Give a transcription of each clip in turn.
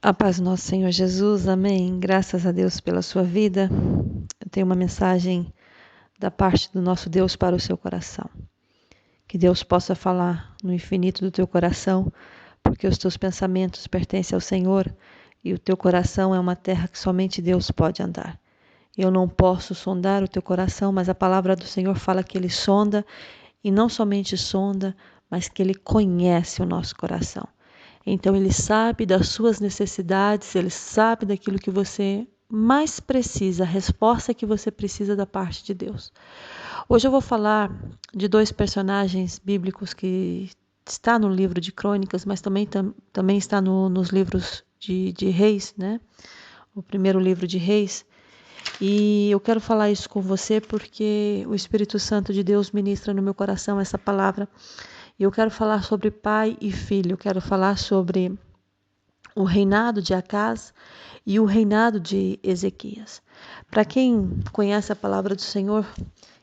A paz do nosso Senhor Jesus, amém. Graças a Deus pela sua vida. Eu tenho uma mensagem da parte do nosso Deus para o seu coração. Que Deus possa falar no infinito do teu coração, porque os teus pensamentos pertencem ao Senhor e o teu coração é uma terra que somente Deus pode andar. Eu não posso sondar o teu coração, mas a palavra do Senhor fala que Ele sonda, e não somente sonda, mas que Ele conhece o nosso coração. Então Ele sabe das suas necessidades, Ele sabe daquilo que você mais precisa, a resposta que você precisa da parte de Deus. Hoje eu vou falar de dois personagens bíblicos que está no livro de Crônicas, mas também está nos livros de Reis, né? O primeiro livro de Reis. E eu quero falar isso com você porque o Espírito Santo de Deus ministra no meu coração essa palavra. E eu quero falar sobre pai e filho, eu quero falar sobre o reinado de Acás e o reinado de Ezequias. Para quem conhece a palavra do Senhor,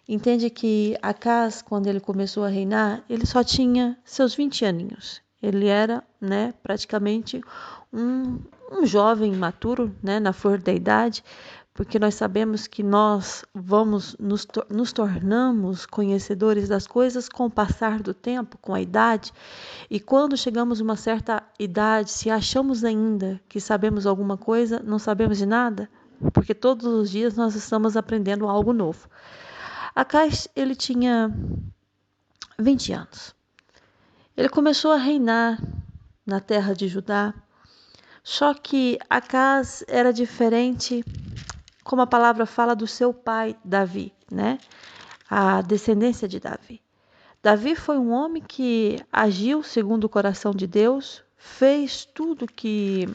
entende que Acás, quando ele começou a reinar, ele só tinha seus 20 aninhos. Ele era, praticamente um jovem imaturo, na flor da idade, porque nós sabemos que nós nos tornamos conhecedores das coisas com o passar do tempo, com a idade, e quando chegamos a uma certa idade, se achamos ainda que sabemos alguma coisa, não sabemos de nada, porque todos os dias nós estamos aprendendo algo novo. Acás, ele tinha 20 anos. Ele começou a reinar na terra de Judá, só que Acás era diferente, como a palavra fala, do seu pai Davi, a descendência de Davi. Davi foi um homem que agiu segundo o coração de Deus, fez tudo que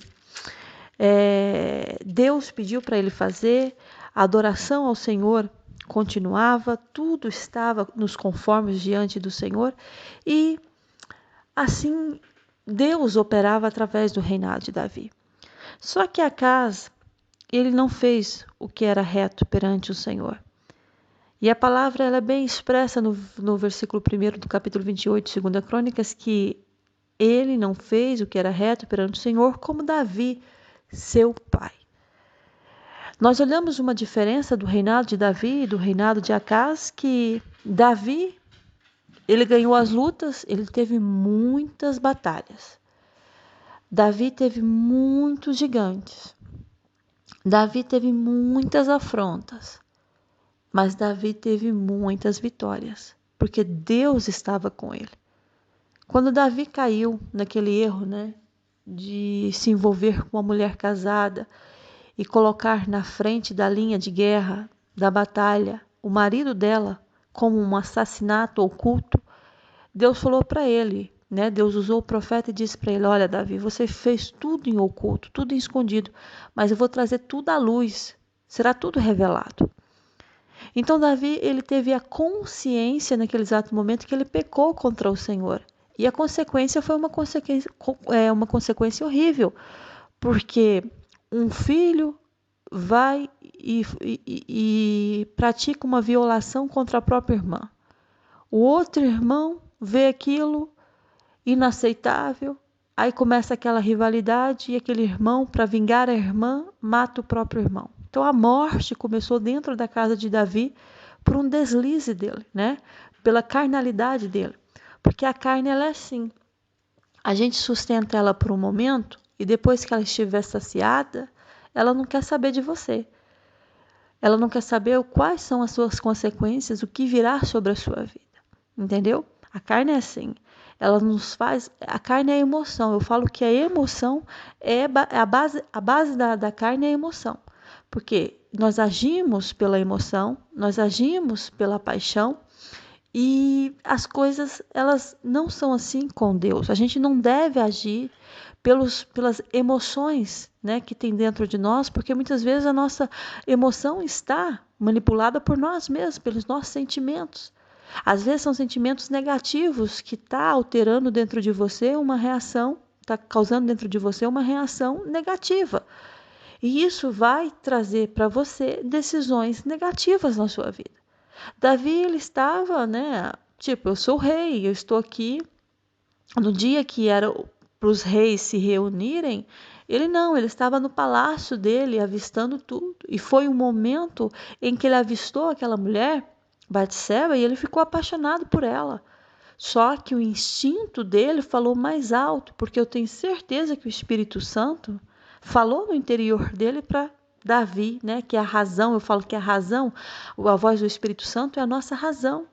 Deus pediu para ele fazer, a adoração ao Senhor continuava, tudo estava nos conformes diante do Senhor e assim Deus operava através do reinado de Davi. Só que Acás, ele não fez o que era reto perante o Senhor. E a palavra ela é bem expressa no versículo 1 do capítulo 28 de 2 Crônicas, que ele não fez o que era reto perante o Senhor como Davi, seu pai. Nós olhamos uma diferença do reinado de Davi e do reinado de Acás, que Davi, ele ganhou as lutas, ele teve muitas batalhas. Davi teve muitos gigantes. Davi teve muitas afrontas. Mas Davi teve muitas vitórias, porque Deus estava com ele. Quando Davi caiu naquele erro, de se envolver com uma mulher casada e colocar na frente da linha de guerra, da batalha, o marido dela como um assassinato oculto, Deus falou para ele, Deus usou o profeta e disse para ele: olha, Davi, você fez tudo em oculto, tudo em escondido, mas eu vou trazer tudo à luz, será tudo revelado. Então Davi, ele teve a consciência naquele exato momento que ele pecou contra o Senhor. E a consequência foi uma consequência horrível, porque um filho vai e pratica uma violação contra a própria irmã. O outro irmão vê aquilo inaceitável, aí começa aquela rivalidade e aquele irmão, para vingar a irmã, mata o próprio irmão. Então a morte começou dentro da casa de Davi por um deslize dele, pela carnalidade dele. Porque a carne ela é assim. A gente sustenta ela por um momento e depois que ela estiver saciada, ela não quer saber de você. Ela não quer saber quais são as suas consequências, o que virá sobre a sua vida. Entendeu? A carne é assim. Ela nos faz. A carne é a emoção. Eu falo que a emoção é a base da carne é a emoção. Porque nós agimos pela emoção, nós agimos pela paixão e as coisas elas não são assim com Deus. A gente não deve agir pelas emoções, que tem dentro de nós, porque muitas vezes a nossa emoção está manipulada por nós mesmos, pelos nossos sentimentos. Às vezes são sentimentos negativos que está alterando dentro de você uma reação, está causando dentro de você uma reação negativa. E isso vai trazer para você decisões negativas na sua vida. Davi, ele estava, eu sou rei, eu estou aqui. No dia que era para os reis se reunirem, Ele não, ele estava no palácio dele, avistando tudo. E foi um momento em que ele avistou aquela mulher, Batseba, e ele ficou apaixonado por ela. Só que o instinto dele falou mais alto, porque eu tenho certeza que o Espírito Santo falou no interior dele para Davi, né? Que é a razão, eu falo que a razão, a voz do Espírito Santo é a nossa razão.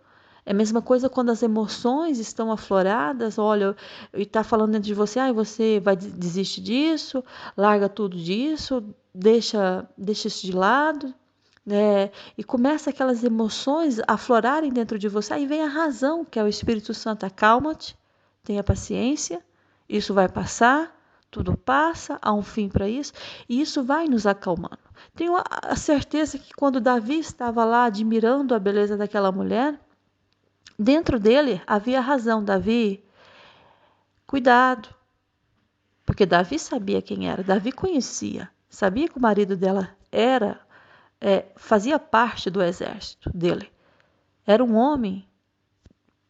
É a mesma coisa quando as emoções estão afloradas, olha, e está falando dentro de você, você vai desistir disso, larga tudo disso, deixa isso de lado, né? E começa aquelas emoções a aflorarem dentro de você. Aí vem a razão, que é o Espírito Santo. Acalma-te, tenha paciência, isso vai passar, tudo passa, há um fim para isso, e isso vai nos acalmando. Tenho a certeza que quando Davi estava lá admirando a beleza daquela mulher, dentro dele havia razão. Davi, cuidado, porque Davi sabia quem era, Davi conhecia, sabia que o marido dela fazia parte do exército dele. Era um homem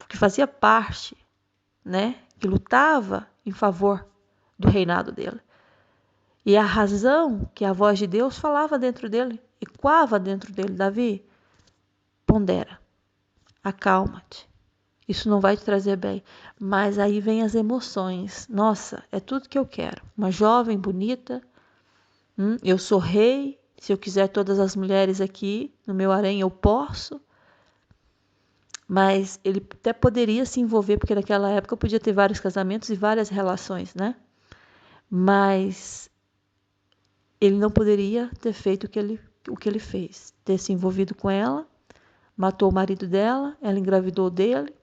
que fazia parte, né, que lutava em favor do reinado dele. E a razão que a voz de Deus falava dentro dele, ecoava dentro dele, Davi, pondera, acalma-te. Isso não vai te trazer bem. Mas aí vem as emoções. Nossa, é tudo que eu quero. Uma jovem bonita. Eu sou rei. Se eu quiser todas as mulheres aqui no meu harém, eu posso. Mas ele até poderia se envolver, porque naquela época podia ter vários casamentos e várias relações, né? Mas ele não poderia ter feito o que ele fez. Ter se envolvido com ela, matou o marido dela, ela engravidou dele.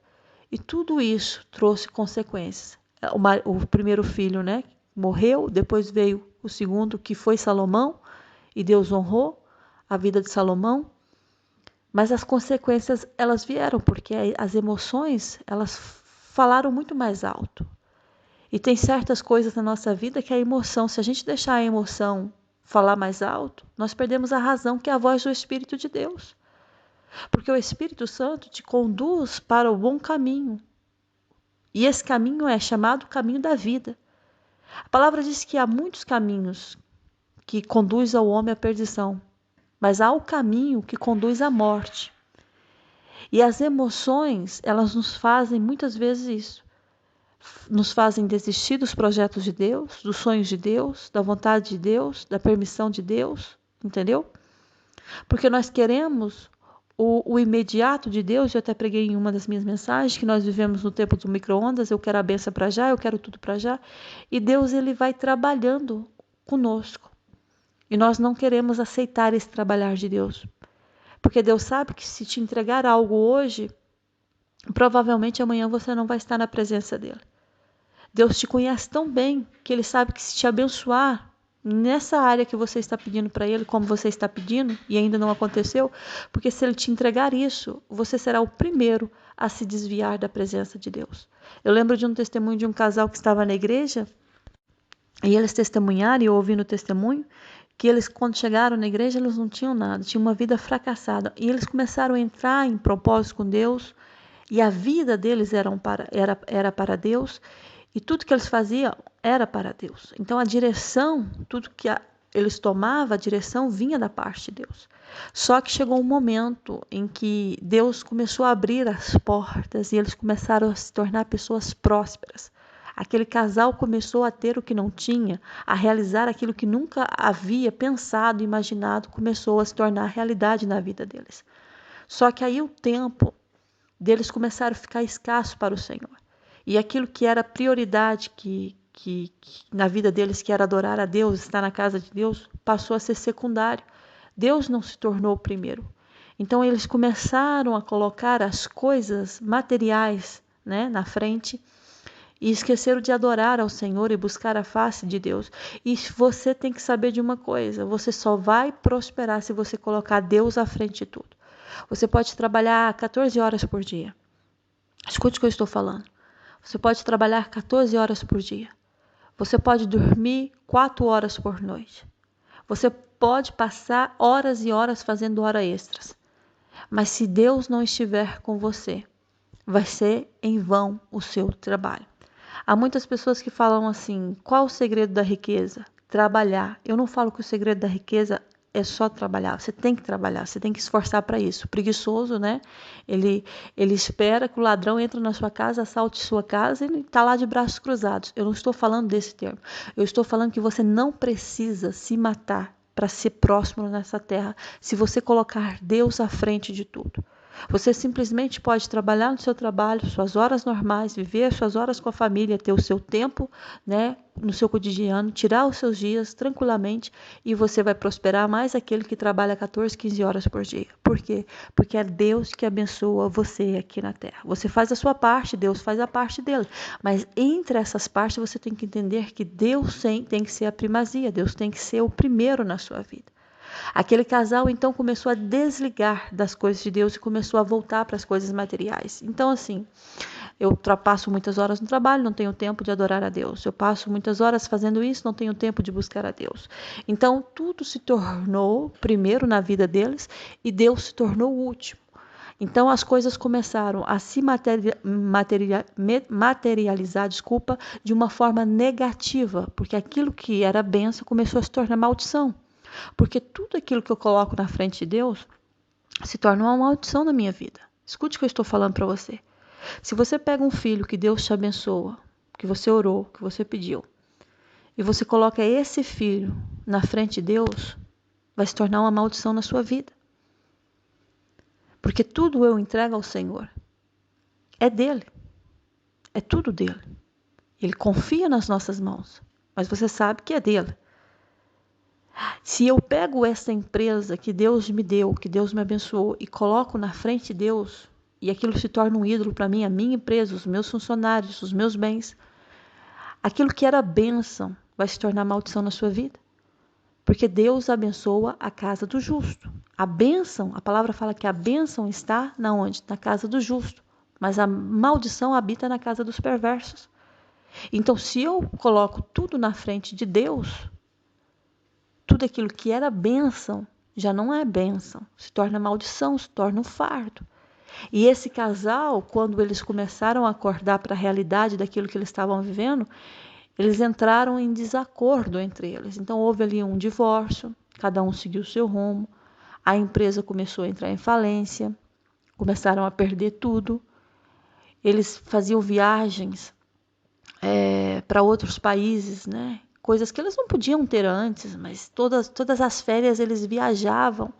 E tudo isso trouxe consequências. O primeiro filho, né, morreu, depois veio o segundo, que foi Salomão, e Deus honrou a vida de Salomão. Mas as consequências, elas vieram, porque as emoções, elas falaram muito mais alto. E tem certas coisas na nossa vida que a emoção, se a gente deixar a emoção falar mais alto, nós perdemos a razão, que é a voz do Espírito de Deus. Porque o Espírito Santo te conduz para o bom caminho. E esse caminho é chamado caminho da vida. A palavra diz que há muitos caminhos que conduzem ao homem à perdição, mas há o caminho que conduz à morte. E as emoções, elas nos fazem muitas vezes isso. Nos fazem desistir dos projetos de Deus, dos sonhos de Deus, da vontade de Deus, da permissão de Deus, entendeu? Porque nós queremos o imediato de Deus. Eu até preguei em uma das minhas mensagens que nós vivemos no tempo do micro-ondas. Eu quero a benção para já, eu quero tudo para já. E Deus, ele vai trabalhando conosco. E nós não queremos aceitar esse trabalhar de Deus. Porque Deus sabe que se te entregar algo hoje, provavelmente amanhã você não vai estar na presença dele. Deus te conhece tão bem que ele sabe que se te abençoar nessa área que você está pedindo para ele, como você está pedindo, e ainda não aconteceu, porque se ele te entregar isso, você será o primeiro a se desviar da presença de Deus. Eu lembro de um testemunho de um casal que estava na igreja, e eles testemunharam, e eu ouvi no testemunho, que eles, quando chegaram na igreja, eles não tinham nada, tinham uma vida fracassada, e eles começaram a entrar em propósito com Deus, e a vida deles era para Deus, e tudo que eles faziam era para Deus. Então a direção, tudo que eles tomavam, a direção vinha da parte de Deus. Só que chegou um momento em que Deus começou a abrir as portas e eles começaram a se tornar pessoas prósperas. Aquele casal começou a ter o que não tinha, a realizar aquilo que nunca havia pensado, imaginado, começou a se tornar realidade na vida deles. Só que aí o tempo deles começaram a ficar escasso para o Senhor. E aquilo que era prioridade que na vida deles, que era adorar a Deus, estar na casa de Deus, passou a ser secundário. Deus não se tornou o primeiro. Então eles começaram a colocar as coisas materiais, né, na frente e esqueceram de adorar ao Senhor e buscar a face de Deus. E você tem que saber de uma coisa: você só vai prosperar se você colocar Deus à frente de tudo. Você pode trabalhar 14 horas por dia. Escute o que eu estou falando. Você pode trabalhar 14 horas por dia. Você pode dormir 4 horas por noite. Você pode passar horas e horas fazendo horas extras. Mas se Deus não estiver com você, vai ser em vão o seu trabalho. Há muitas pessoas que falam assim: qual o segredo da riqueza? trabalhar. Eu não falo que o segredo da riqueza é só trabalhar. Você tem que trabalhar, você tem que esforçar para isso. O preguiçoso, né? Ele espera que o ladrão entre na sua casa, assalte sua casa e está lá de braços cruzados. Eu não estou falando desse termo. Eu estou falando que você não precisa se matar para ser próximo nessa terra se você colocar Deus à frente de tudo. Você simplesmente pode trabalhar no seu trabalho, suas horas normais, viver suas horas com a família, ter o seu tempo, né, no seu cotidiano, tirar os seus dias tranquilamente e você vai prosperar mais aquele que trabalha 14, 15 horas por dia. Por quê? Porque é Deus que abençoa você aqui na terra. Você faz a sua parte, Deus faz a parte dele. Mas entre essas partes você tem que entender que Deus tem que ser a primazia, Deus tem que ser o primeiro na sua vida. Aquele casal então começou a desligar das coisas de Deus e começou a voltar para as coisas materiais. Então assim, eu passo muitas horas no trabalho, não tenho tempo de adorar a Deus. Eu passo muitas horas fazendo isso, não tenho tempo de buscar a Deus. Então tudo se tornou primeiro na vida deles e Deus se tornou o último. Então as coisas começaram a se materializar, de uma forma negativa, porque aquilo que era bênção começou a se tornar maldição. Porque tudo aquilo que eu coloco na frente de Deus se torna uma maldição na minha vida. Escute o que eu estou falando para você. Se você pega um filho que Deus te abençoa, que você orou, que você pediu, e você coloca esse filho na frente de Deus, vai se tornar uma maldição na sua vida. Porque tudo eu entrego ao Senhor. É dele. É tudo dele. Ele confia nas nossas mãos, mas você sabe que é dele. Se eu pego essa empresa que Deus me deu, que Deus me abençoou e coloco na frente de Deus, e aquilo se torna um ídolo para mim, a minha empresa, os meus funcionários, os meus bens, aquilo que era bênção vai se tornar maldição na sua vida. Porque Deus abençoa a casa do justo. A bênção, a palavra fala que a bênção está na onde? Na casa do justo. Mas a maldição habita na casa dos perversos. Então, se eu coloco tudo na frente de Deus, tudo aquilo que era bênção já não é bênção, se torna maldição, se torna um fardo. E esse casal, quando eles começaram a acordar para a realidade daquilo que eles estavam vivendo, eles entraram em desacordo entre eles. Então houve ali um divórcio, cada um seguiu o seu rumo, a empresa começou a entrar em falência, começaram a perder tudo. Eles faziam viagens para outros países, né? Coisas que eles não podiam ter antes, mas todas as férias eles viajavam,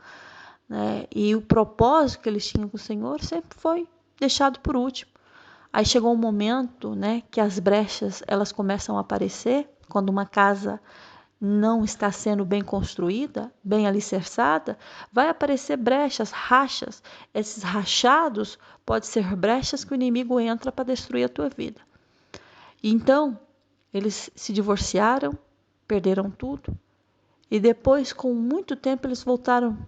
né? E o propósito que eles tinham com o Senhor sempre foi deixado por último. Aí chegou um momento, né, que as brechas elas começam a aparecer quando uma casa não está sendo bem construída, bem alicerçada, vai aparecer brechas, rachas. Esses rachados podem ser brechas que o inimigo entra para destruir a tua vida. Então, eles se divorciaram, perderam tudo. E depois, com muito tempo, eles voltaram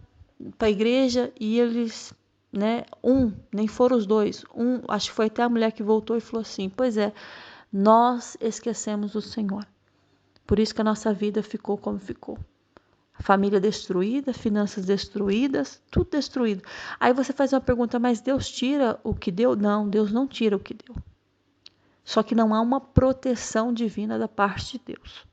para a igreja e eles, né, nem foram os dois. Acho que foi até a mulher que voltou e falou assim, pois é, nós esquecemos o Senhor. Por isso que a nossa vida ficou como ficou. Família destruída, finanças destruídas, tudo destruído. Aí você faz uma pergunta, mas Deus tira o que deu? Não, Deus não tira o que deu. Só que não há uma proteção divina da parte de Deus.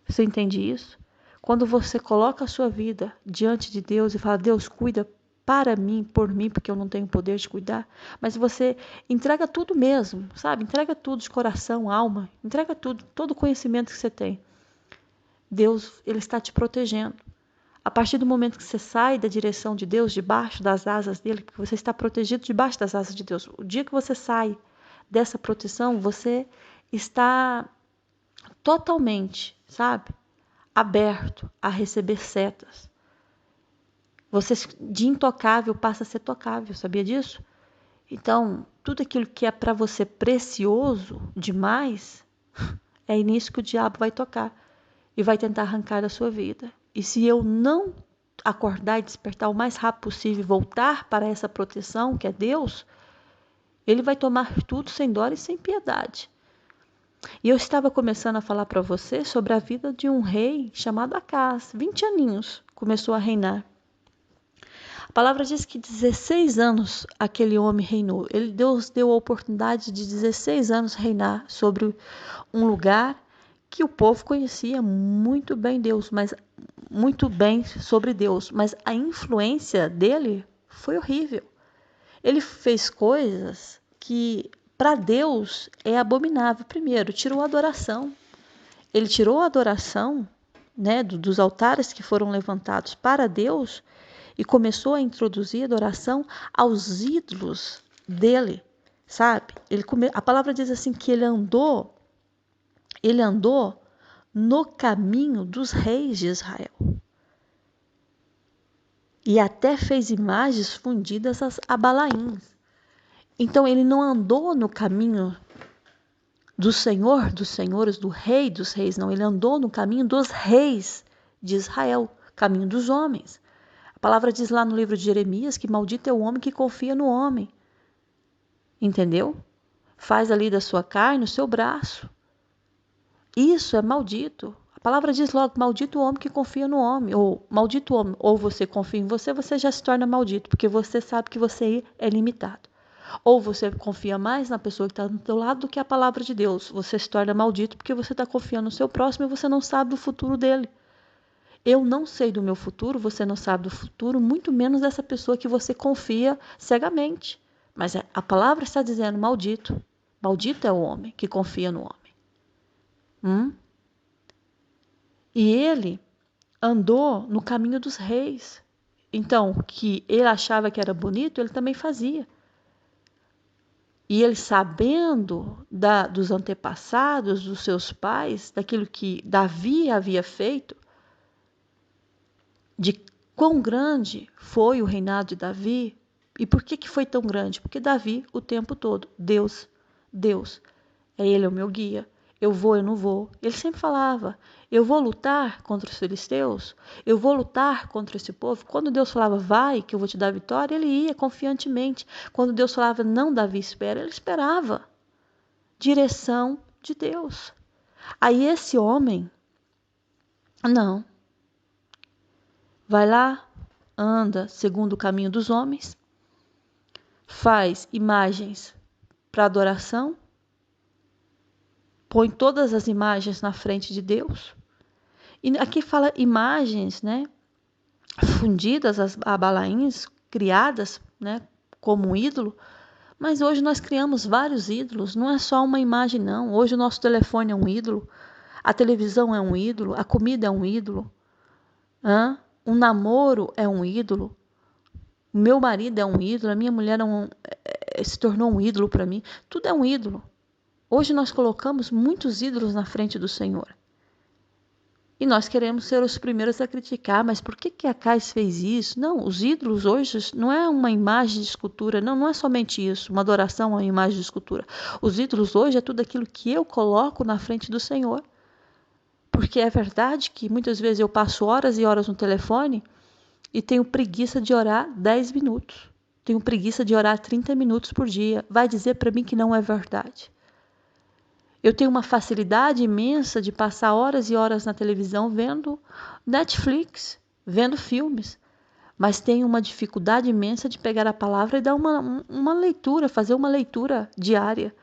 Você entende isso? Quando você coloca a sua vida diante de Deus e fala, Deus, cuida para mim, por mim, porque eu não tenho poder de cuidar, mas você entrega tudo mesmo, sabe? Entrega tudo de coração, alma, entrega tudo, todo o conhecimento que você tem. Deus, Ele está te protegendo. A partir do momento que você sai da direção de Deus, debaixo das asas dele, porque você está protegido debaixo das asas de Deus. O dia que você sai dessa proteção, você está totalmente, sabe, aberto a receber setas. Você de intocável passa a ser tocável, sabia disso? Então, tudo aquilo que é para você precioso demais, é nisso que o diabo vai tocar e vai tentar arrancar da sua vida. E se eu não acordar e despertar o mais rápido possível e voltar para essa proteção que é Deus, ele vai tomar tudo sem dó e sem piedade. E eu estava começando a falar para você sobre a vida de um rei chamado Acaz. 20 aninhos começou a reinar. A palavra diz que 16 anos aquele homem reinou. Deus deu a oportunidade de 16 anos reinar sobre um lugar que o povo conhecia muito bem Deus, mas muito bem sobre Deus, mas a influência dele foi horrível. Ele fez coisas que para Deus é abominável. Primeiro, tirou a adoração. Ele tirou a adoração, né, dos altares que foram levantados para Deus e começou a introduzir adoração aos ídolos dele, sabe? A palavra diz assim que ele andou no caminho dos reis de Israel. E até fez imagens fundidas a Balaíns. Então ele não andou no caminho do Senhor dos senhores, do Rei dos reis, não. Ele andou no caminho dos reis de Israel, caminho dos homens. A palavra diz lá no livro de Jeremias que maldito é o homem que confia no homem. Entendeu? Faz ali da sua carne o seu braço. Isso é maldito. A palavra diz logo, maldito o homem que confia no homem. Ou maldito o homem, ou você confia em você, você já se torna maldito, porque você sabe que você é limitado. Ou você confia mais na pessoa que está do teu lado do que a palavra de Deus. Você se torna maldito porque você está confiando no seu próximo e você não sabe do futuro dele. Eu não sei do meu futuro, você não sabe do futuro, muito menos dessa pessoa que você confia cegamente. Mas a palavra está dizendo maldito. Maldito é o homem que confia no homem. E ele andou no caminho dos reis. Então, o que ele achava que era bonito, ele também fazia. E ele, sabendo dos antepassados, dos seus pais, daquilo que Davi havia feito, de quão grande foi o reinado de Davi. E por que foi tão grande? Porque Davi, o tempo todo, Deus, ele é o meu guia. Eu vou, eu não vou. Ele sempre falava, eu vou lutar contra os filisteus, eu vou lutar contra esse povo. Quando Deus falava, vai, que eu vou te dar vitória, ele ia confiantemente. Quando Deus falava, não, Davi, espera, ele esperava. Direção de Deus. Aí esse homem, não. Vai lá, anda segundo o caminho dos homens, faz imagens para adoração, põe todas as imagens na frente de Deus. E aqui fala imagens, né, fundidas a Balaíns, criadas, né, como um ídolo. Mas hoje nós criamos vários ídolos, não é só uma imagem não. Hoje o nosso telefone é um ídolo, a televisão é um ídolo, a comida é um ídolo, um namoro é um ídolo, o meu marido é um ídolo, a minha mulher se tornou um ídolo para mim. Tudo é um ídolo. Hoje nós colocamos muitos ídolos na frente do Senhor. E nós queremos ser os primeiros a criticar, mas por que a Cais fez isso? Não, os ídolos hoje não é uma imagem de escultura, não é somente isso, uma adoração a uma imagem de escultura. Os ídolos hoje é tudo aquilo que eu coloco na frente do Senhor. Porque é verdade que muitas vezes eu passo horas e horas no telefone e tenho preguiça de orar 10 minutos. Tenho preguiça de orar 30 minutos por dia. Vai dizer para mim que não é verdade. Eu tenho uma facilidade imensa de passar horas e horas na televisão vendo Netflix, vendo filmes. Mas tenho uma dificuldade imensa de pegar a palavra e dar uma leitura, fazer uma leitura diária.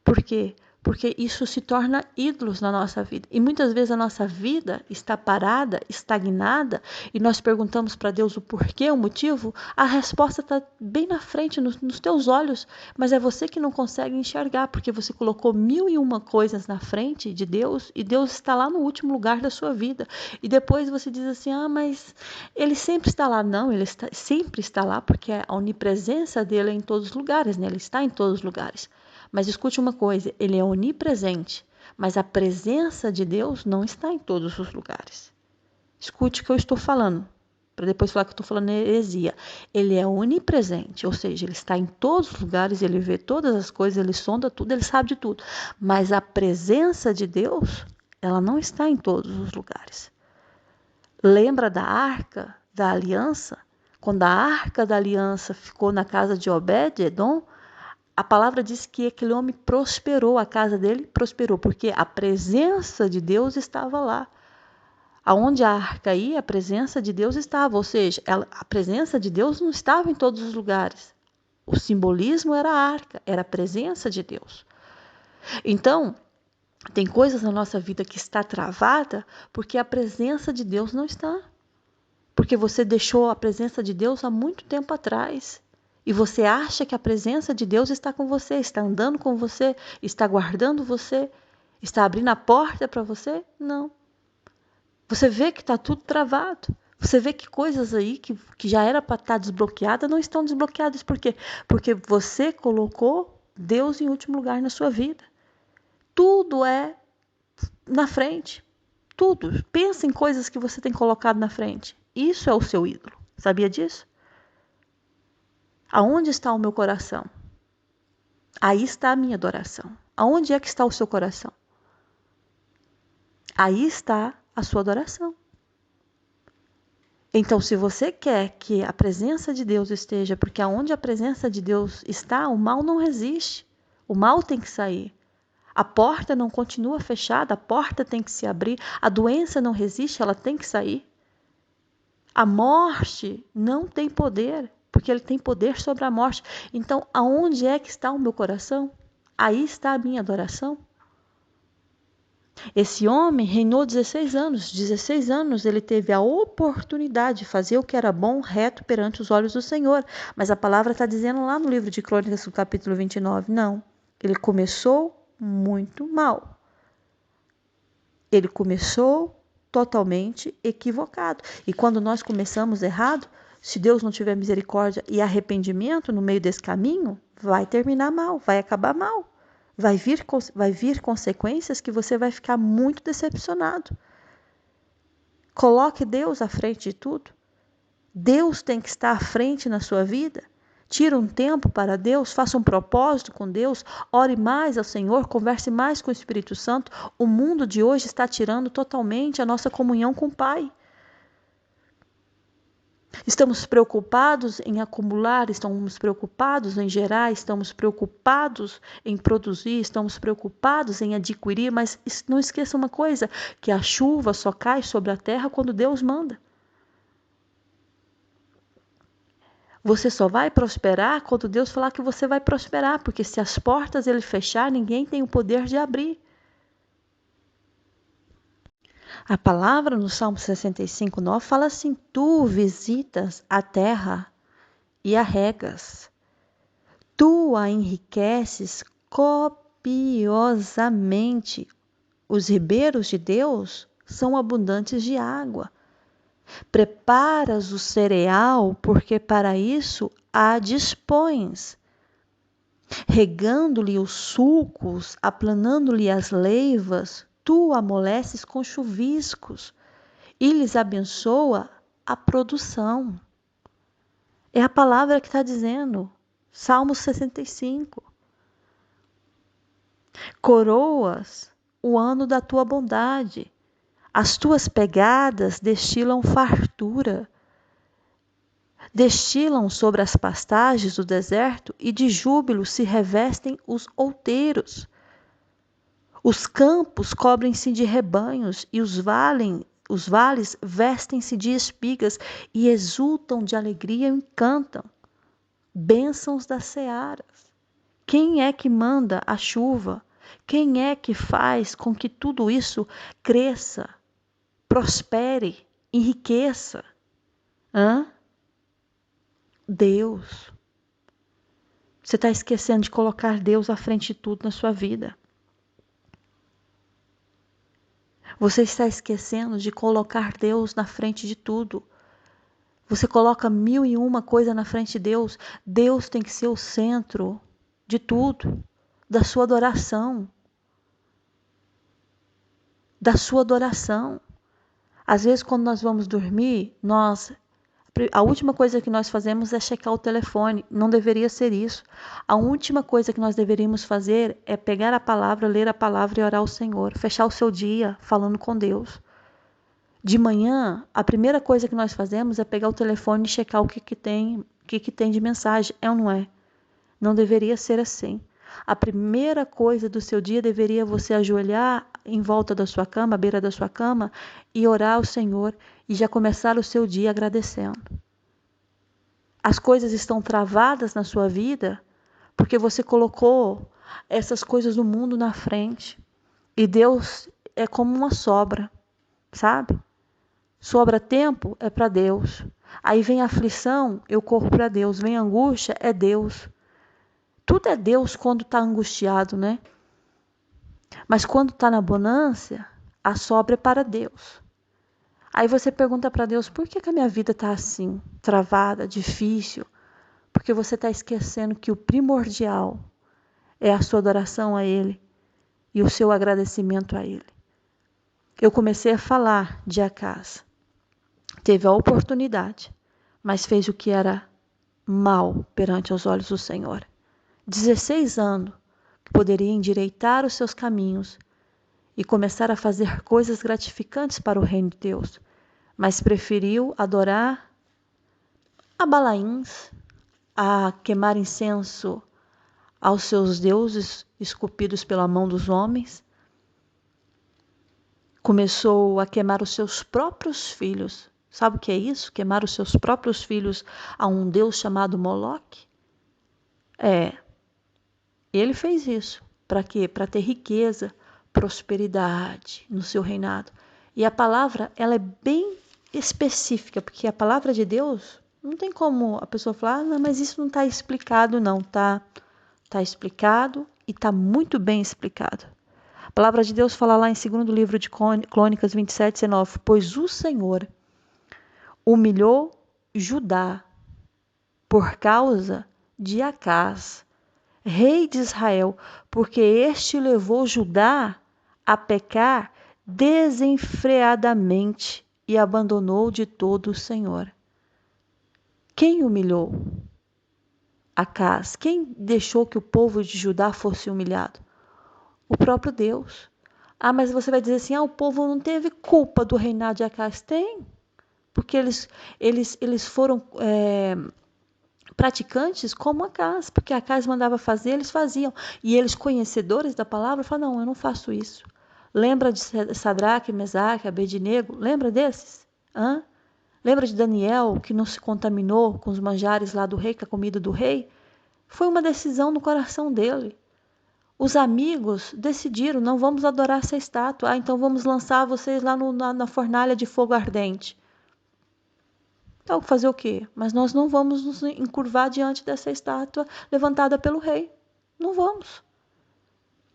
Por quê? Porque isso se torna ídolos na nossa vida. E muitas vezes a nossa vida está parada, estagnada, e nós perguntamos para Deus o porquê, o motivo. A resposta está bem na frente, nos teus olhos, mas é você que não consegue enxergar, porque você colocou 1001 coisas na frente de Deus, e Deus está lá no último lugar da sua vida. E depois você diz assim, mas Ele sempre está lá. Não, Ele sempre está lá, porque a onipresença dele é em todos os lugares, né? Ele está em todos os lugares. Mas escute uma coisa, ele é onipresente, mas a presença de Deus não está em todos os lugares. Escute o que eu estou falando, para depois falar que eu estou falando heresia. Ele é onipresente, ou seja, ele está em todos os lugares, ele vê todas as coisas, ele sonda tudo, ele sabe de tudo. Mas a presença de Deus, ela não está em todos os lugares. Lembra da arca da aliança? Quando a arca da aliança ficou na casa de Obed-Edom, a palavra diz que aquele homem prosperou, a casa dele prosperou, porque a presença de Deus estava lá. Aonde a arca ia, a presença de Deus estava, ou seja, a presença de Deus não estava em todos os lugares. O simbolismo era a arca, era a presença de Deus. Então, Tem coisas na nossa vida que está travada porque a presença de Deus não está. Porque você deixou a presença de Deus há muito tempo atrás. E você acha que a presença de Deus está com você, está andando com você, está guardando você, está abrindo a porta para você? Não. Você vê que está tudo travado. Você vê que coisas aí que já era para estar desbloqueadas não estão desbloqueadas. Por quê? Porque você colocou Deus em último lugar na sua vida. Tudo é na frente. Tudo. Pensa em coisas que você tem colocado na frente. Isso é o seu ídolo. Sabia disso? Aonde está o meu coração? Aí está a minha adoração. Aonde é que está o seu coração? Aí está a sua adoração. Então, se você quer que a presença de Deus esteja, porque aonde a presença de Deus está, o mal não resiste. O mal tem que sair. A porta não continua fechada, a porta tem que se abrir. A doença não resiste, ela tem que sair. A morte não tem poder, porque ele tem poder sobre a morte. Então, aonde é que está o meu coração? Aí está a minha adoração. Esse homem reinou 16 anos. 16 anos ele teve a oportunidade de fazer o que era bom, reto perante os olhos do Senhor. Mas a palavra está dizendo lá no livro de Crônicas, no capítulo 29, não. Ele começou muito mal. Ele começou totalmente equivocado. E quando nós começamos errado, se Deus não tiver misericórdia e arrependimento no meio desse caminho, vai terminar mal, vai acabar mal. Vai vir consequências que você vai ficar muito decepcionado. Coloque Deus à frente de tudo. Deus tem que estar à frente na sua vida. Tira um tempo para Deus, faça um propósito com Deus, ore mais ao Senhor, converse mais com o Espírito Santo. O mundo de hoje está tirando totalmente a nossa comunhão com o Pai. Estamos preocupados em acumular, estamos preocupados em gerar, estamos preocupados em produzir, estamos preocupados em adquirir, mas não esqueça uma coisa, que a chuva só cai sobre a terra quando Deus manda. Você só vai prosperar quando Deus falar que você vai prosperar, porque se as portas ele fechar, ninguém tem o poder de abrir. A palavra no Salmo 65:9 fala assim: Tu visitas a terra e a regas. Tu a enriqueces copiosamente. Os ribeiros de Deus são abundantes de água. Preparas o cereal, porque para isso a dispões. Regando-lhe os sulcos, aplanando-lhe as leivas, tu amoleces com chuviscos e lhes abençoa a produção. É a palavra que está dizendo. Salmo 65. Coroas o ano da tua bondade. As tuas pegadas destilam fartura. Destilam sobre as pastagens do deserto e de júbilo se revestem os outeiros. Os campos cobrem-se de rebanhos e os vales vestem-se de espigas e exultam de alegria e cantam. Bênçãos das searas. Quem é que manda a chuva? Quem é que faz com que tudo isso cresça, prospere, enriqueça? Deus. Você está esquecendo de colocar Deus à frente de tudo na sua vida. Você está esquecendo de colocar Deus na frente de tudo. Você coloca 1001 coisa na frente de Deus. Deus tem que ser o centro de tudo, da sua adoração. Da sua adoração. Às vezes, quando nós vamos dormir, a última coisa que nós fazemos é checar o telefone. Não deveria ser isso. A última coisa que nós deveríamos fazer é pegar a palavra, ler a palavra e orar ao Senhor. Fechar o seu dia falando com Deus. De manhã, a primeira coisa que nós fazemos é pegar o telefone e checar o que tem de mensagem. É ou não é? Não deveria ser assim. A primeira coisa do seu dia deveria você ajoelhar em volta da sua cama, à beira da sua cama, e orar ao Senhor e já começar o seu dia agradecendo. As coisas estão travadas na sua vida porque você colocou essas coisas do mundo na frente. E Deus é como uma sobra, sabe? Sobra tempo é para Deus. Aí vem a aflição, eu corro para Deus. Vem a angústia, é Deus. Tudo é Deus quando está angustiado, né? Mas quando está na bonança, a sobra é para Deus. Aí você pergunta para Deus, por que a minha vida está assim, travada, difícil? Porque você está esquecendo que o primordial é a sua adoração a Ele e o seu agradecimento a Ele. Eu comecei a falar de Acás. Teve a oportunidade, mas fez o que era mal perante os olhos do Senhor. 16 anos que poderia endireitar os seus caminhos e começar a fazer coisas gratificantes para o reino de Deus, mas preferiu adorar a Balaíns, a queimar incenso aos seus deuses esculpidos pela mão dos homens. Começou a queimar os seus próprios filhos. Sabe o que é isso? Queimar os seus próprios filhos a um deus chamado Moloque? Ele fez isso. Para quê? Para ter riqueza, prosperidade no seu reinado. E a palavra, ela é bem específica, porque a palavra de Deus, não tem como a pessoa falar, não, mas isso não está explicado, não. Tá explicado e está muito bem explicado. A palavra de Deus fala lá em 2º livro de Crônicas 27, 19, pois o Senhor humilhou Judá por causa de Acás, rei de Israel, porque este levou Judá a pecar desenfreadamente e abandonou de todo o Senhor. Quem humilhou Acás? Quem deixou que o povo de Judá fosse humilhado? O próprio Deus. Ah, mas você vai dizer assim, o povo não teve culpa do reinado de Acás. Tem, porque eles foram praticantes como Acás, porque Acás mandava fazer, eles faziam. E eles, conhecedores da palavra, falaram, não, eu não faço isso. Lembra de Sadraque, Mesaque, Abednego? Lembra desses? Lembra de Daniel, que não se contaminou com os manjares lá do rei, com a comida do rei? Foi uma decisão no coração dele. Os amigos decidiram, não vamos adorar essa estátua. Então vamos lançar vocês lá na fornalha de fogo ardente. Então, fazer o quê? Mas nós não vamos nos encurvar diante dessa estátua levantada pelo rei. Não vamos.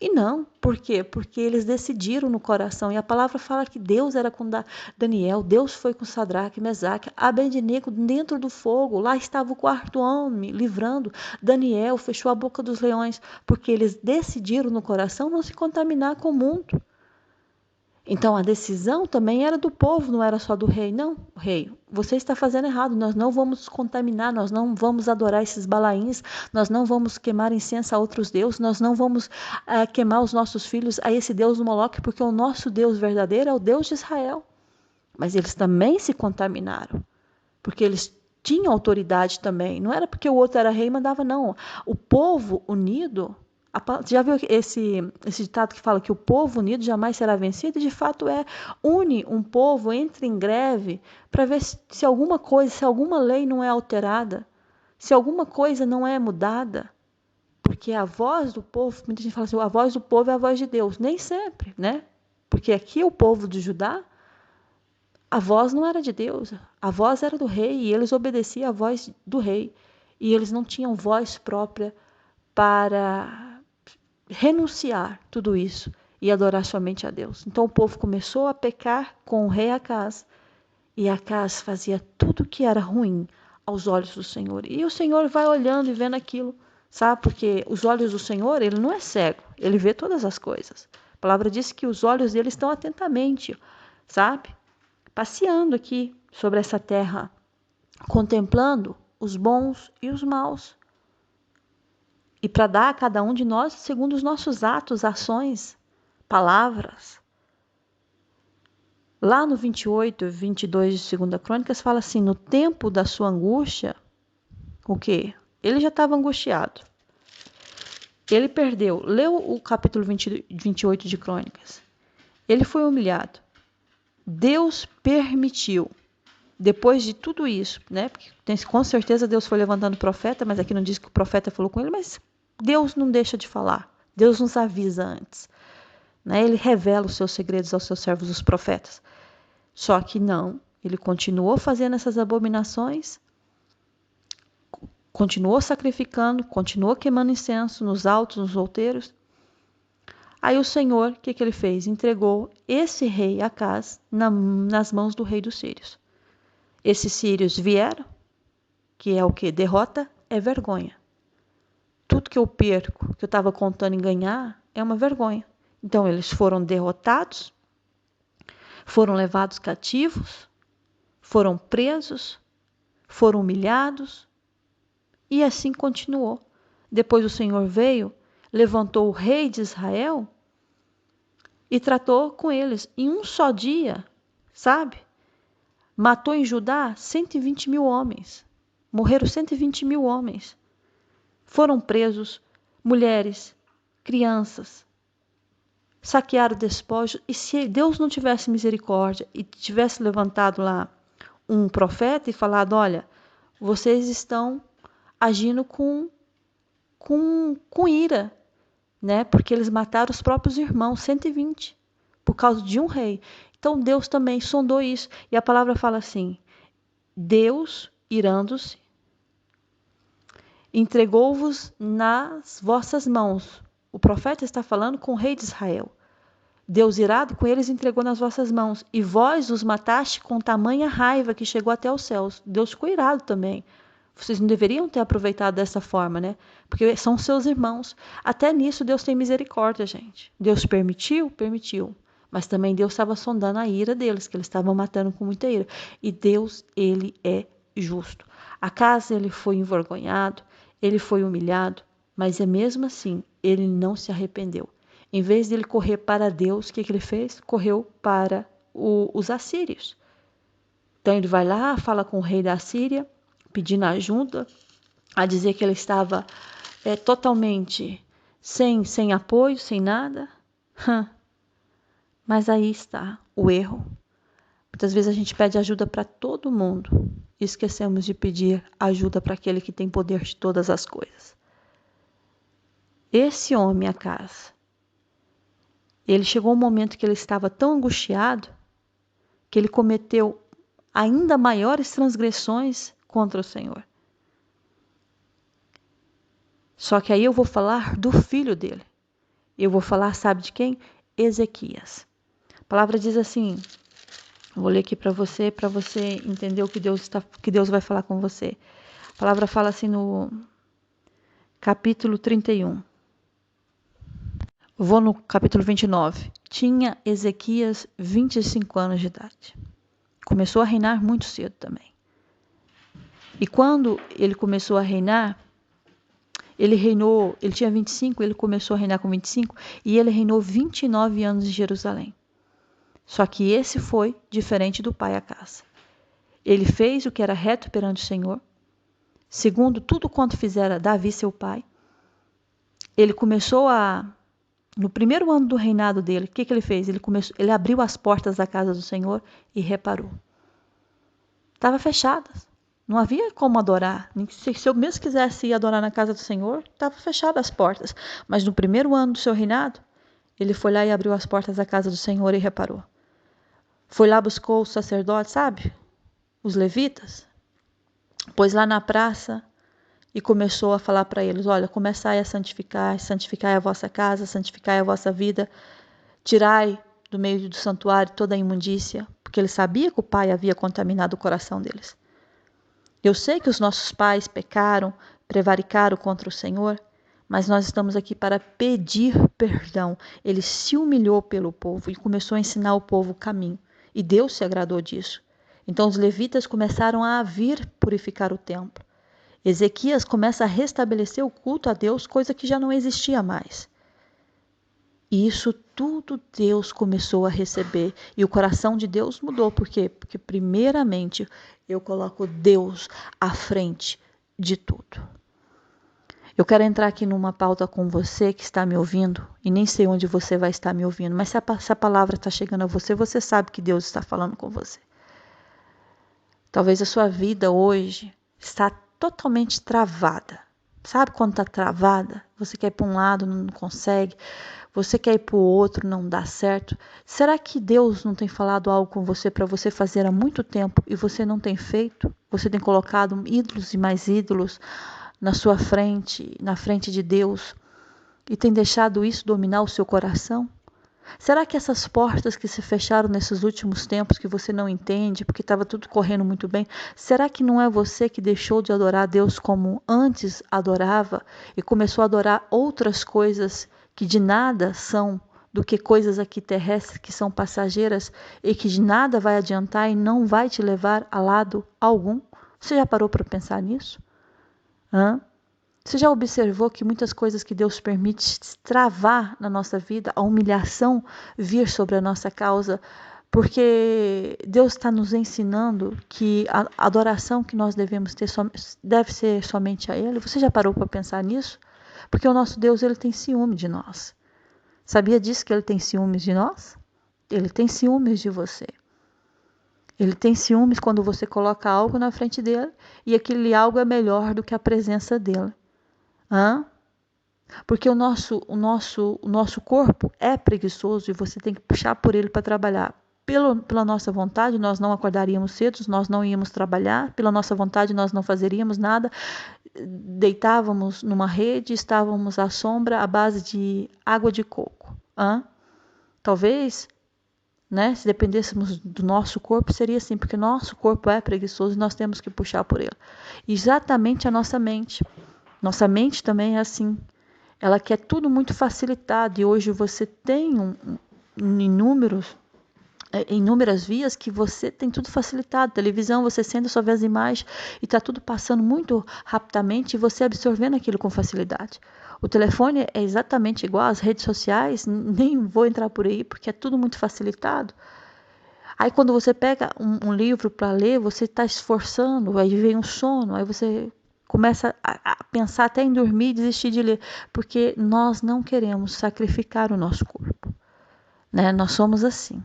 E não, por quê? Porque eles decidiram no coração. E a palavra fala que Deus era com Daniel, Deus foi com Sadraque, Mesaque, Abednego dentro do fogo. Lá estava o quarto homem livrando. Daniel fechou a boca dos leões, porque eles decidiram no coração não se contaminar com o mundo. Então a decisão também era do povo, não era só do rei. Não, rei, você está fazendo errado, nós não vamos contaminar, nós não vamos adorar esses balaíns, nós não vamos queimar incenso a outros deuses, nós não vamos queimar os nossos filhos a esse Deus do Moloque, porque o nosso Deus verdadeiro é o Deus de Israel. Mas eles também se contaminaram, porque eles tinham autoridade também. Não era porque o outro era rei e mandava, não. O povo unido... Já viu esse ditado que fala que o povo unido jamais será vencido? E de fato une um povo, entra em greve para ver se alguma coisa, se alguma lei não é alterada, se alguma coisa não é mudada. Porque a voz do povo, muita gente fala assim, a voz do povo é a voz de Deus. Nem sempre, né? Porque aqui o povo de Judá, a voz não era de Deus, a voz era do rei e eles obedeciam à voz do rei. E eles não tinham voz própria para renunciar tudo isso e adorar somente a Deus. Então o povo começou a pecar com o rei Acás, e Acás fazia tudo que era ruim aos olhos do Senhor. E o Senhor vai olhando e vendo aquilo, sabe? Porque os olhos do Senhor, ele não é cego, ele vê todas as coisas. A palavra diz que os olhos dele estão atentamente, sabe? Passeando aqui sobre essa terra, contemplando os bons e os maus. E para dar a cada um de nós segundo os nossos atos, ações, palavras. Lá no 28, 22 de 2ª Crônicas, fala assim, no tempo da sua angústia, o quê? Ele já estava angustiado. Ele perdeu. Leu o capítulo 28 de Crônicas. Ele foi humilhado. Deus permitiu. Depois de tudo isso, né? Porque com certeza Deus foi levantando o profeta, mas aqui não diz que o profeta falou com ele, mas Deus não deixa de falar. Deus nos avisa antes. né? Ele revela os seus segredos aos seus servos, os profetas. Só que não, ele continuou fazendo essas abominações, continuou sacrificando, continuou queimando incenso nos altos, nos outeiros. Aí o Senhor, o que ele fez? Entregou esse rei Acaz nas mãos do rei dos sírios. Esses sírios vieram, que é o que? Derrota é vergonha. Tudo que eu perco, que eu estava contando em ganhar, é uma vergonha. Então eles foram derrotados, foram levados cativos, foram presos, foram humilhados, e assim continuou. Depois o Senhor veio, levantou o rei de Israel e tratou com eles em um só dia, sabe? Matou em Judá 120 mil homens. Morreram 120 mil homens. Foram presos mulheres, crianças. Saquearam o despojo. E se Deus não tivesse misericórdia e tivesse levantado lá um profeta e falado, olha, vocês estão agindo com ira, né? Porque eles mataram os próprios irmãos, 120, por causa de um rei. Então Deus também sondou isso. E a palavra fala assim, Deus, irando-se, entregou-vos nas vossas mãos. O profeta está falando com o rei de Israel. Deus irado com eles entregou nas vossas mãos. E vós os mataste com tamanha raiva que chegou até os céus. Deus ficou irado também. Vocês não deveriam ter aproveitado dessa forma, né? Porque são seus irmãos. Até nisso Deus tem misericórdia, gente. Deus permitiu? Permitiu. Mas também Deus estava sondando a ira deles, que eles estavam matando com muita ira. E Deus, ele é justo. Acas, ele foi envergonhado, ele foi humilhado, mas é mesmo assim, ele não se arrependeu. Em vez de ele correr para Deus, o que ele fez? Correu para os assírios. Então ele vai lá, fala com o rei da Síria, pedindo ajuda, a dizer que ele estava totalmente sem apoio, sem nada. Mas aí está o erro. Muitas vezes a gente pede ajuda para todo mundo e esquecemos de pedir ajuda para aquele que tem poder de todas as coisas. Esse homem, Acas, ele chegou um momento que ele estava tão angustiado que ele cometeu ainda maiores transgressões contra o Senhor. Só que aí eu vou falar do filho dele. Eu vou falar, sabe de quem? Ezequias. A palavra diz assim, vou ler aqui para você entender o que Deus vai falar com você. A palavra fala assim no capítulo 31. Vou no capítulo 29. Tinha Ezequias 25 anos de idade. Começou a reinar muito cedo também. E quando ele começou a reinar, ele tinha 25, ele começou a reinar com 25, e ele reinou 29 anos em Jerusalém. Só que esse foi diferente do pai Acas. Ele fez o que era reto perante o Senhor, segundo tudo quanto fizera Davi, seu pai. Ele começou no primeiro ano do reinado dele, o que ele fez? Ele abriu as portas da casa do Senhor e reparou. Estavam fechadas. Não havia como adorar. Se eu mesmo quisesse ir adorar na casa do Senhor, estavam fechadas as portas. Mas no primeiro ano do seu reinado, ele foi lá e abriu as portas da casa do Senhor e reparou. Foi lá, buscou os sacerdotes, sabe? Os levitas. Pôs lá na praça e começou a falar para eles, olha, começai a santificai a vossa casa, santificai a vossa vida, tirai do meio do santuário toda a imundícia, porque ele sabia que o pai havia contaminado o coração deles. Eu sei que os nossos pais pecaram, prevaricaram contra o Senhor, mas nós estamos aqui para pedir perdão. Ele se humilhou pelo povo e começou a ensinar o povo o caminho. E Deus se agradou disso. Então os levitas começaram a vir purificar o templo. Ezequias começa a restabelecer o culto a Deus, coisa que já não existia mais. E isso tudo Deus começou a receber. E o coração de Deus mudou. Por quê? Porque primeiramente eu coloco Deus à frente de tudo. Eu quero entrar aqui numa pauta com você que está me ouvindo. E nem sei onde você vai estar me ouvindo. Mas se a palavra está chegando a você, você sabe que Deus está falando com você. Talvez a sua vida hoje está totalmente travada. Sabe quando está travada? Você quer ir para um lado, não consegue. você quer ir para o outro, não dá certo. Será que Deus não tem falado algo com você para você fazer há muito tempo e você não tem feito? Você tem colocado ídolos e mais ídolos na sua frente, na frente de Deus, e tem deixado isso dominar o seu coração? Será que essas portas que se fecharam nesses últimos tempos que você não entende, porque estava tudo correndo muito bem, será que não é você que deixou de adorar a Deus como antes adorava e começou a adorar outras coisas que de nada são do que coisas aqui terrestres que são passageiras e que de nada vai adiantar e não vai te levar a lado algum? Você já parou para pensar nisso? Hã? Você já observou que muitas coisas que Deus permite travar na nossa vida, a humilhação vir sobre a nossa causa, porque Deus está nos ensinando que a adoração que nós devemos ter deve ser somente a Ele? Você já parou para pensar nisso? Porque o nosso Deus, Ele tem ciúme de nós. Sabia disso que Ele tem ciúmes de nós? Ele tem ciúmes de você. Ele tem ciúmes quando você coloca algo na frente dele e aquele algo é melhor do que a presença dele. Hã? Porque o nosso corpo é preguiçoso e você tem que puxar por ele para trabalhar. Pela nossa vontade, nós não acordaríamos cedo, nós não íamos trabalhar. Pela nossa vontade, nós não fazeríamos nada. Deitávamos numa rede, estávamos à sombra à base de água de coco. Hã? Talvez, né, se dependêssemos do nosso corpo, seria assim, porque nosso corpo é preguiçoso e nós temos que puxar por ele. Exatamente a nossa mente. Nossa mente também é assim. Ela quer tudo muito facilitado e hoje você tem inúmeras vias que você tem tudo facilitado. Televisão, você senta, só vê as imagens e está tudo passando muito rapidamente e você absorvendo aquilo com facilidade. O telefone é exatamente igual, as redes sociais, nem vou entrar por aí porque é tudo muito facilitado. Aí quando você pega um livro para ler, você está esforçando, aí vem um sono, aí você começa a pensar até em dormir e desistir de ler, porque nós não queremos sacrificar o nosso corpo, né? Nós somos assim.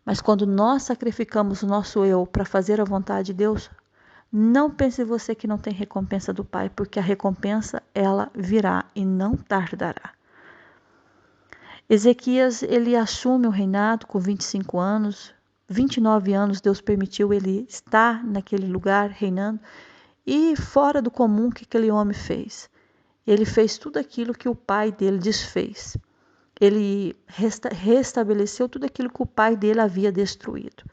Mas quando nós sacrificamos o nosso eu para fazer a vontade de Deus, não pense você que não tem recompensa do Pai, porque a recompensa ela virá e não tardará. Ezequias, ele assume o reinado com 25 anos, 29 anos Deus permitiu ele estar naquele lugar reinando. E fora do comum, o que aquele homem fez? Ele fez tudo aquilo que o pai dele desfez. Ele restabeleceu tudo aquilo que o pai dele havia destruído.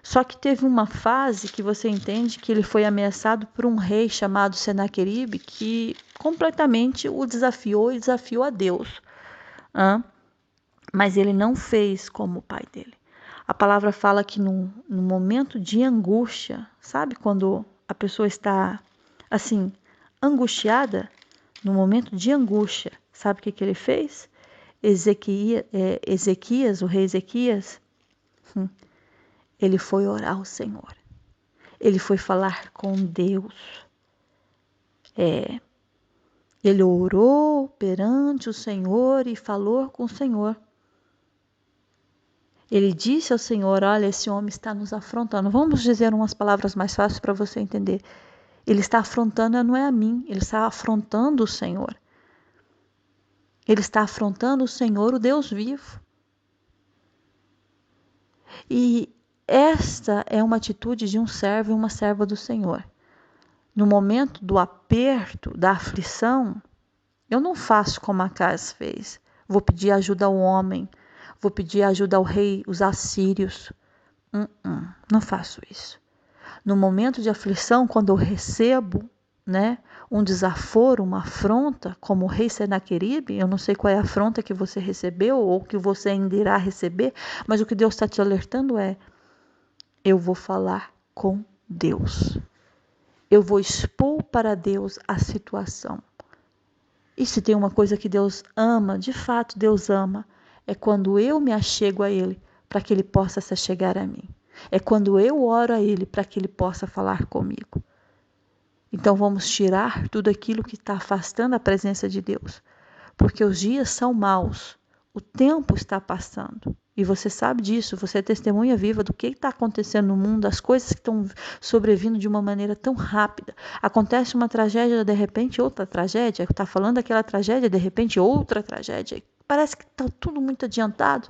Só que teve uma fase que você entende que ele foi ameaçado por um rei chamado Senaqueribe, que completamente o desafiou e desafiou a Deus. Mas ele não fez como o pai dele. A palavra fala que no momento de angústia, sabe quando a pessoa está assim, angustiada, no momento de angústia, sabe o que ele fez? Ezequias, o rei Ezequias, ele foi orar ao Senhor. Ele foi falar com Deus. Ele orou perante o Senhor e falou com o Senhor. Ele disse ao Senhor, olha, esse homem está nos afrontando. Vamos dizer umas palavras mais fáceis para você entender. Ele está afrontando, não é a mim, ele está afrontando o Senhor. Ele está afrontando o Senhor, o Deus vivo. E esta é uma atitude de um servo e uma serva do Senhor. No momento do aperto, da aflição, eu não faço como Acaz fez. Vou pedir ajuda ao homem, vou pedir ajuda ao rei, os assírios. Não faço isso. No momento de aflição, quando eu recebo, né, um desaforo, uma afronta, como o rei Senaqueribe, eu não sei qual é a afronta que você recebeu ou que você ainda irá receber, mas o que Deus está te alertando é, eu vou falar com Deus. Eu vou expor para Deus a situação. E se tem uma coisa que Deus ama, de fato Deus ama, é quando eu me achego a Ele para que Ele possa se achegar a mim. É quando eu oro a Ele para que Ele possa falar comigo. Então vamos tirar tudo aquilo que está afastando a presença de Deus. Porque os dias são maus. O tempo está passando. E você sabe disso, você é testemunha viva do que está acontecendo no mundo, as coisas que estão sobrevindo de uma maneira tão rápida. Acontece uma tragédia, de repente outra tragédia, está falando daquela tragédia, de repente outra tragédia. Parece que está tudo muito adiantado.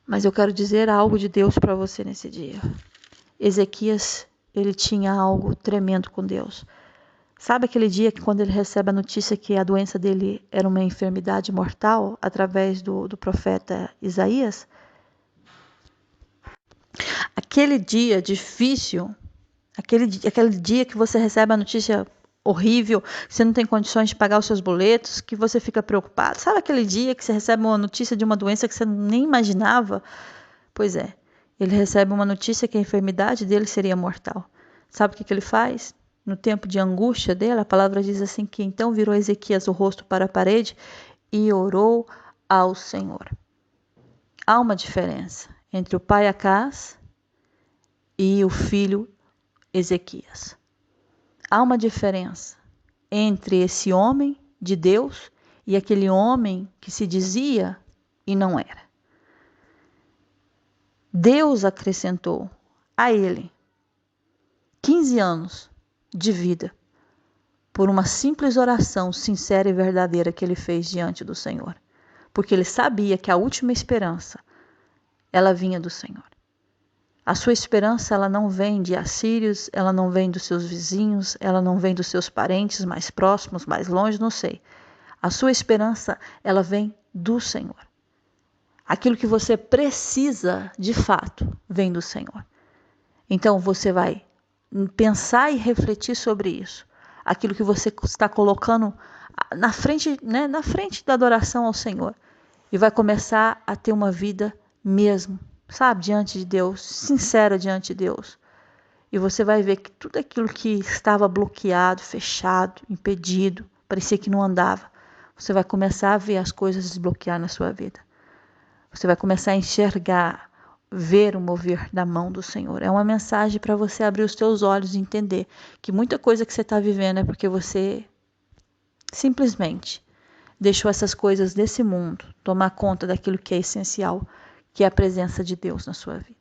Mas eu quero dizer algo de Deus para você nesse dia. Ezequias, ele tinha algo tremendo com Deus. Sabe aquele dia que quando ele recebe a notícia que a doença dele era uma enfermidade mortal através do profeta Isaías? Aquele dia difícil, aquele dia que você recebe a notícia horrível, que você não tem condições de pagar os seus boletos, que você fica preocupado. Sabe aquele dia que você recebe uma notícia de uma doença que você nem imaginava? Pois é, ele recebe uma notícia que a enfermidade dele seria mortal. Sabe o que ele faz? No tempo de angústia dele, a palavra diz assim que então virou Ezequias o rosto para a parede e orou ao Senhor. Há uma diferença entre o pai Acás e o filho Ezequias. Há uma diferença entre esse homem de Deus e aquele homem que se dizia e não era. Deus acrescentou a ele 15 anos de vida por uma simples oração sincera e verdadeira que ele fez diante do Senhor, porque ele sabia que a última esperança ela vinha do Senhor. A sua esperança ela não vem de assírios, ela não vem dos seus vizinhos, ela não vem dos seus parentes mais próximos, mais longe, não sei. A sua esperança ela vem do Senhor. Aquilo que você precisa de fato vem do Senhor. Então você vai pensar e refletir sobre isso. Aquilo que você está colocando na frente, né, na frente da adoração ao Senhor. E vai começar a ter uma vida mesmo, sabe, diante de Deus, sincera diante de Deus. E você vai ver que tudo aquilo que estava bloqueado, fechado, impedido, parecia que não andava. Você vai começar a ver as coisas desbloquear na sua vida. Você vai começar a enxergar, ver o mover da mão do Senhor. É uma mensagem para você abrir os teus olhos e entender que muita coisa que você está vivendo é porque você simplesmente deixou essas coisas desse mundo tomar conta daquilo que é essencial, que é a presença de Deus na sua vida.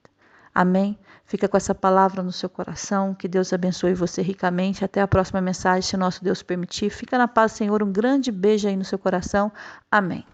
Amém? Fica com essa palavra no seu coração. Que Deus abençoe você ricamente. Até a próxima mensagem, se nosso Deus permitir. Fica na paz, Senhor. Um grande beijo aí no seu coração. Amém.